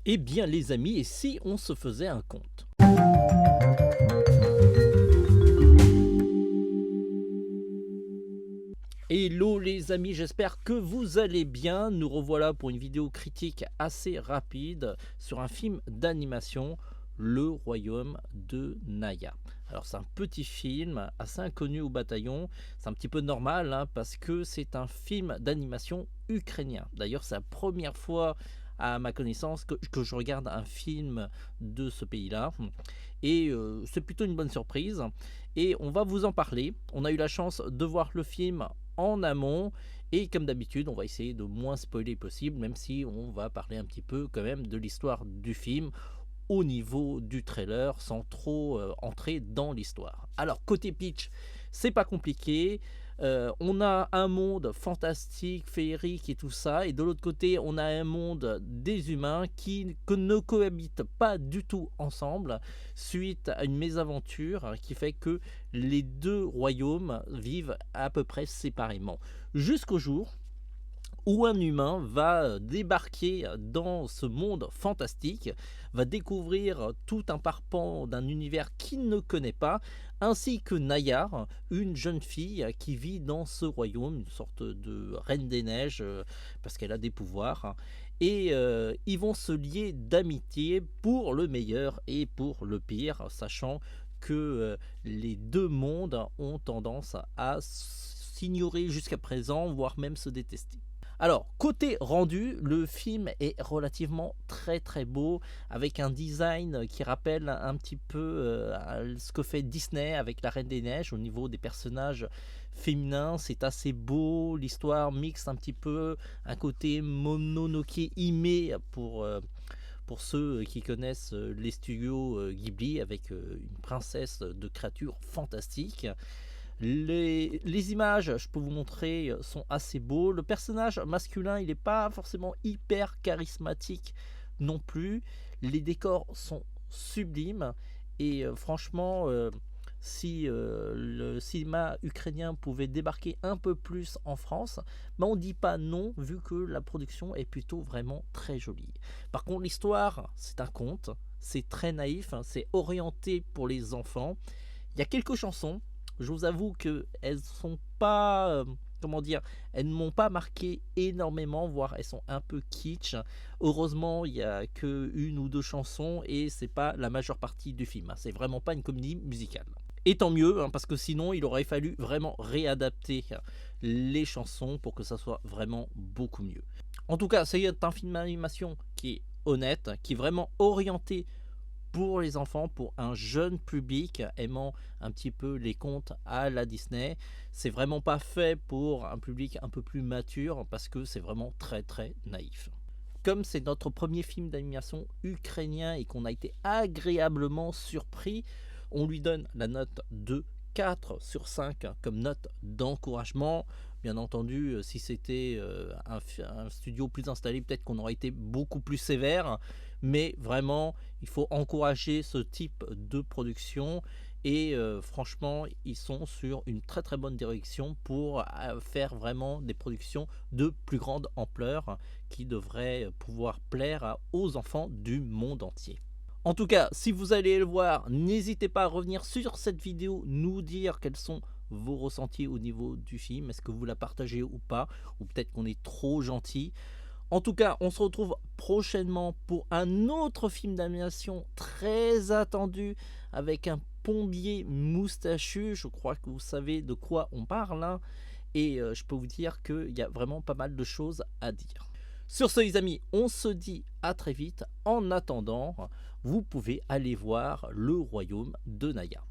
Eh bien les amis, et si on se faisait un compte? Hello les amis, j'espère que vous allez bien. Nous revoilà pour une vidéo critique assez rapide sur un film d'animation, Le Royaume de Naya. Alors c'est un petit film assez inconnu au bataillon, c'est un petit peu normal hein, parce que c'est un film d'animation ukrainien. D'ailleurs c'est la première fois à ma connaissance que je regarde un film de ce pays-là. Et c'est plutôt une bonne surprise. Et on va vous en parler. On a eu la chance de voir le film en amont. Et comme d'habitude, on va essayer de moins spoiler possible, même si on va parler un petit peu quand même de l'histoire du film au niveau du trailer sans trop entrer dans l'histoire. Alors côté pitch, c'est pas compliqué. On a un monde fantastique, féerique et tout ça, et de l'autre côté, on a un monde des humains que ne cohabitent pas du tout ensemble suite à une mésaventure qui fait que les deux royaumes vivent à peu près séparément. Jusqu'au jour où un humain va débarquer dans ce monde fantastique, va découvrir tout un parpan d'un univers qu'il ne connaît pas, ainsi que Nayar, une jeune fille qui vit dans ce royaume, une sorte de reine des neiges, parce qu'elle a des pouvoirs. Et ils vont se lier d'amitié pour le meilleur et pour le pire, sachant que les deux mondes ont tendance à s'ignorer jusqu'à présent, voire même se détester. Alors, côté rendu, le film est relativement très beau, avec un design qui rappelle un petit peu ce que fait Disney avec la Reine des Neiges au niveau des personnages féminins. C'est assez beau, l'histoire mixe un petit peu un côté Mononoke Hime pour ceux qui connaissent les studios Ghibli, avec une princesse de créatures fantastiques. Les images, je peux vous montrer, sont assez beaux. Le personnage masculin, il n'est pas forcément hyper charismatique non plus. Les décors sont sublimes. Et franchement, si le cinéma ukrainien pouvait débarquer un peu plus en France, ben on ne dit pas non, vu que la production est plutôt vraiment très jolie. Par contre, l'histoire, c'est un conte. C'est très naïf, hein, c'est orienté pour les enfants. Il y a quelques chansons, je vous avoue qu'elles sont pas, comment dire, elles ne m'ont pas marqué énormément, voire elles sont un peu kitsch. Heureusement, il n'y a que une ou deux chansons et c'est pas la majeure partie du film. C'est vraiment pas une comédie musicale. Et tant mieux, hein, parce que sinon, il aurait fallu vraiment réadapter les chansons pour que ça soit vraiment beaucoup mieux. En tout cas, c'est un film d'animation qui est honnête, qui est vraiment orienté pour les enfants, pour un jeune public aimant un petit peu les contes à la Disney. C'est vraiment pas fait pour un public un peu plus mature parce que c'est vraiment très naïf. Comme c'est notre premier film d'animation ukrainien et qu'on a été agréablement surpris, on lui donne la note de 4 sur 5 comme note d'encouragement. Bien entendu, si c'était un studio plus installé, peut-être qu'on aurait été beaucoup plus sévère. Mais vraiment, il faut encourager ce type de production. Et franchement, ils sont sur une très bonne direction pour faire vraiment des productions de plus grande ampleur qui devraient pouvoir plaire aux enfants du monde entier. En tout cas, si vous allez le voir, n'hésitez pas à revenir sur cette vidéo, nous dire quels sont vos ressentis au niveau du film. Est-ce que vous la partagez ou pas? Ou peut-être qu'on est trop gentil. En tout cas, on se retrouve prochainement pour un autre film d'animation très attendu avec un plombier moustachu. Je crois que vous savez de quoi on parle, hein. Et je peux vous dire qu'il y a vraiment pas mal de choses à dire. Sur ce les amis, on se dit à très vite. En attendant, vous pouvez aller voir Le Royaume de Naya.